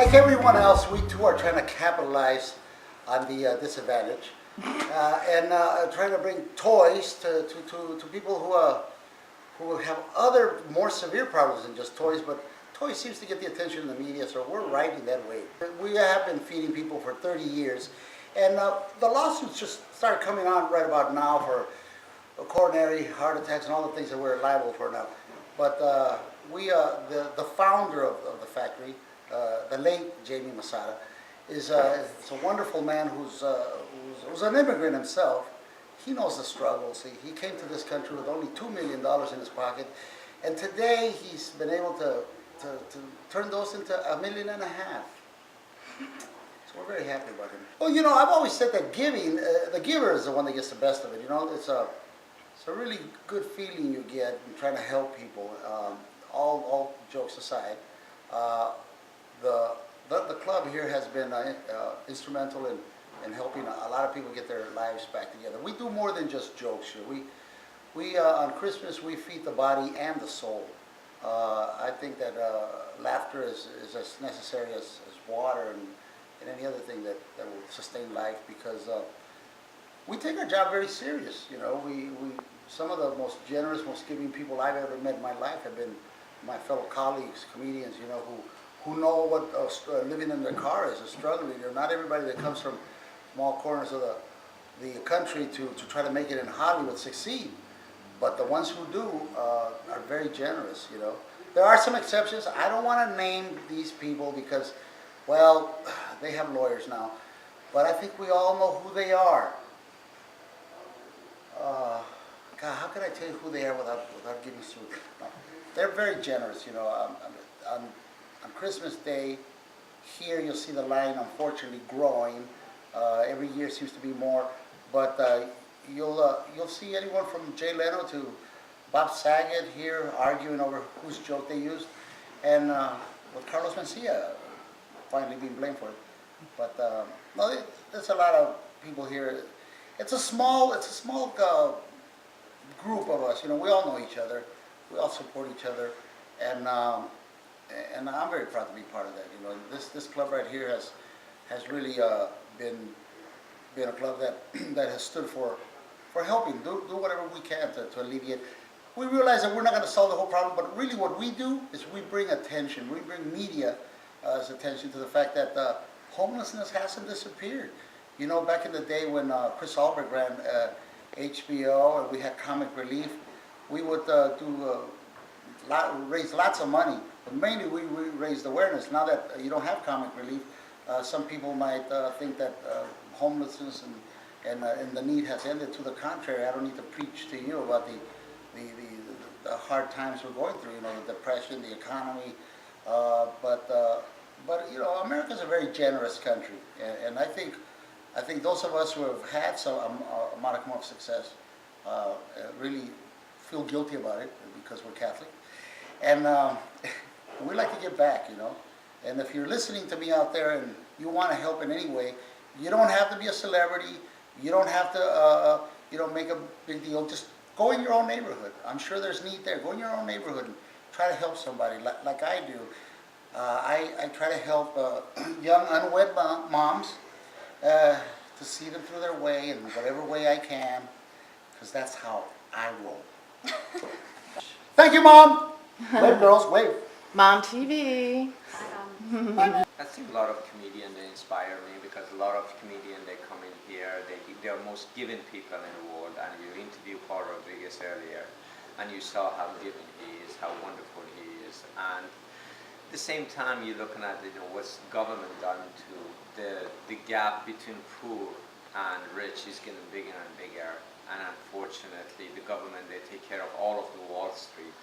like everyone else, we too are trying to capitalize on the disadvantage and trying to bring toys to people who have other more severe problems than just toys, but toys seems to get the attention of the media, so we're riding that wave. We have been feeding people for 30 years, and the lawsuits just started coming on right about now for coronary heart attacks and all the things that we're liable for now. But the founder of the factory, the late Jaime Masada, is a wonderful man who's an immigrant himself. He knows the struggles. He came to this country with only $2 million in his pocket, and today he's been able to turn those into $1.5 million. So we're very happy about him. Well, you know, I've always said that giving, the giver is the one that gets the best of it. You know, it's a really good feeling you get in trying to help people. All jokes aside, the club here has been instrumental in helping a lot of people get their lives back together. We do more than just jokes here. We on Christmas we feed the body and the soul. I think that laughter is as necessary as water and any other thing that will sustain life, because we take our job very serious. You know, we some of the most generous, most giving people I've ever met in my life have been my fellow colleagues, comedians. You know, who know what living in their car is, struggling. You know, not everybody that comes from small corners of the country to try to make it in Hollywood succeed. But the ones who do are very generous, you know. There are some exceptions. I don't want to name these people because, well, they have lawyers now. But I think we all know who they are. God, how can I tell you who they are without giving sued? No. They're very generous, you know. On Christmas Day, here you'll see the line unfortunately growing. Every year seems to be more, but you'll see anyone from Jay Leno to Bob Saget here arguing over whose joke they used, and with Carlos Mencia finally being blamed for it. But no, there's a lot of people here. It's a small group of us. You know, we all know each other. We all support each other, and I'm very proud to be part of that. You know, this club right here has really been a club that has stood for helping, do whatever we can to alleviate. We realize that we're not going to solve the whole problem, but really what we do is we bring attention, we bring media's attention to the fact that homelessness hasn't disappeared. You know, back in the day when Chris Albert ran HBO and we had comic relief, we would raise lots of money, but mainly we raised awareness. Now that you don't have comic relief, some people might think that homelessness and the need has ended. To the contrary, I don't need to preach to you about the hard times we're going through. You know, the depression, the economy, but you know, America's a very generous country, and I think those of us who have had a modicum of success really feel guilty about it because we're Catholic, and we like to give back. You know, and if you're listening to me out there and you want to help in any way, you don't have to be a celebrity. You don't have to, make a big deal. Just go in your own neighborhood. I'm sure there's need there. Go in your own neighborhood and try to help somebody like I do. I try to help young unwed moms to see them through their way in whatever way I can, because that's how I roll. Thank you, Mom. Wave, girls, wave. MomTV. I think a lot of comedians, they inspire me, because a lot of comedians, they come in here, they're most giving people in the world, and you interviewed Paul Rodriguez earlier, and you saw how giving he is, how wonderful he is, and at the same time you're looking at, what's government done to the gap between poor and rich is getting bigger and bigger, and unfortunately the government, they take care of all of the Wall Street.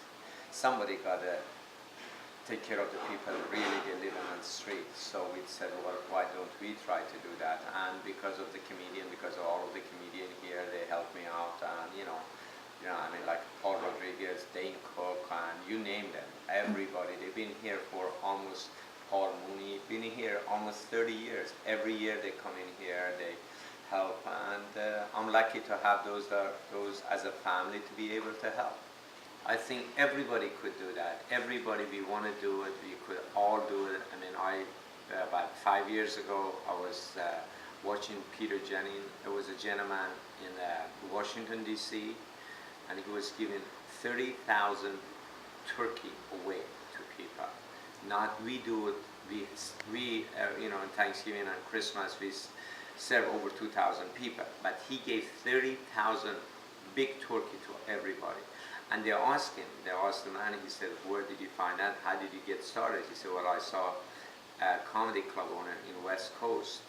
Somebody got to take care of the people really they live on the street. So we said, well, why don't we try to do that? And because of the comedian, because of all of the comedian here, they helped me out. And I mean, like Paul Rodriguez, Dane Cook, and you name them. Everybody, they've been here for almost, Paul Mooney, been here almost 30 years. Every year they come in here, they help, and I'm lucky to have those as a family to be able to help. I think everybody could do that. Everybody, we want to do it. We could all do it. I mean, about 5 years ago, I was watching Peter Jennings. There was a gentleman in Washington, D.C., and he was giving 30,000 turkey away to people. Not we do it. We you know, on Thanksgiving and Christmas we serve over 2,000 people, but he gave 30,000 big turkey to everybody. And they asked the man, he said, where did you find that? How did you get started? He said, well, I saw a comedy club owner in West Coast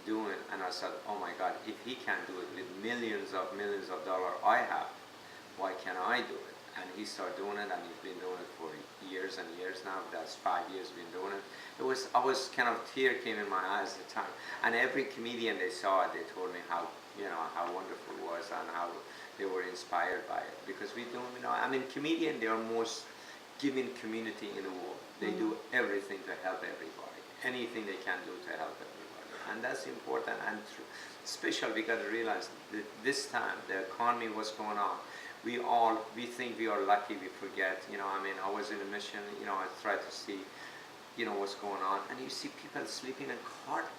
doing it, and I said, oh my God, if he can do it with millions of dollars I have, why can't I do it? And he started doing it, and he's been doing it for years and years now. That's 5 years been doing it. I was kind of, tear came in my eyes at the time. And every comedian they saw it, they told me how, you know, how wonderful it was and how they were inspired by it. Because we don't, you know, I mean, comedian, they are most giving community in the world. They do everything to help everybody. Anything they can do to help everybody. And that's important and special. We got to realize that this time, the economy, what's going on, we think we are lucky, we forget, you know, I mean, I was in a mission, you know, I tried to see, you know, what's going on, and you see people sleeping in cardboard.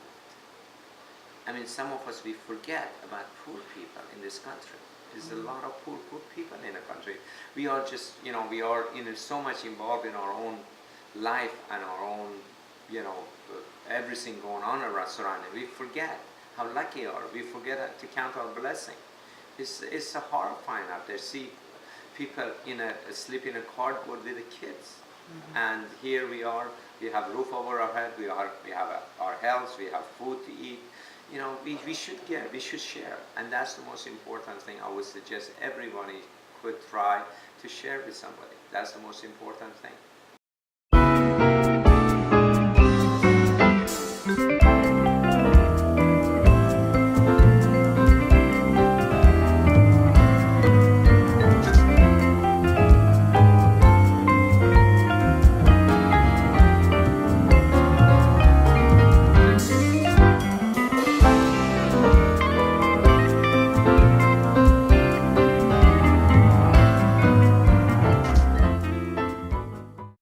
I mean, some of us, we forget about poor people in this country. There's a lot of poor people in the country. We are just, you know, we are so much involved in our own life and our own, you know, everything going on around surrounding. We forget how lucky we are. We forget to count our blessing. It's horrifying out there. See people sleep in a cardboard with the kids, and here we are. We have roof over our head. We have our health. We have food to eat. You know, we should share, and that's the most important thing. I would suggest everybody could try to share with somebody. That's the most important thing.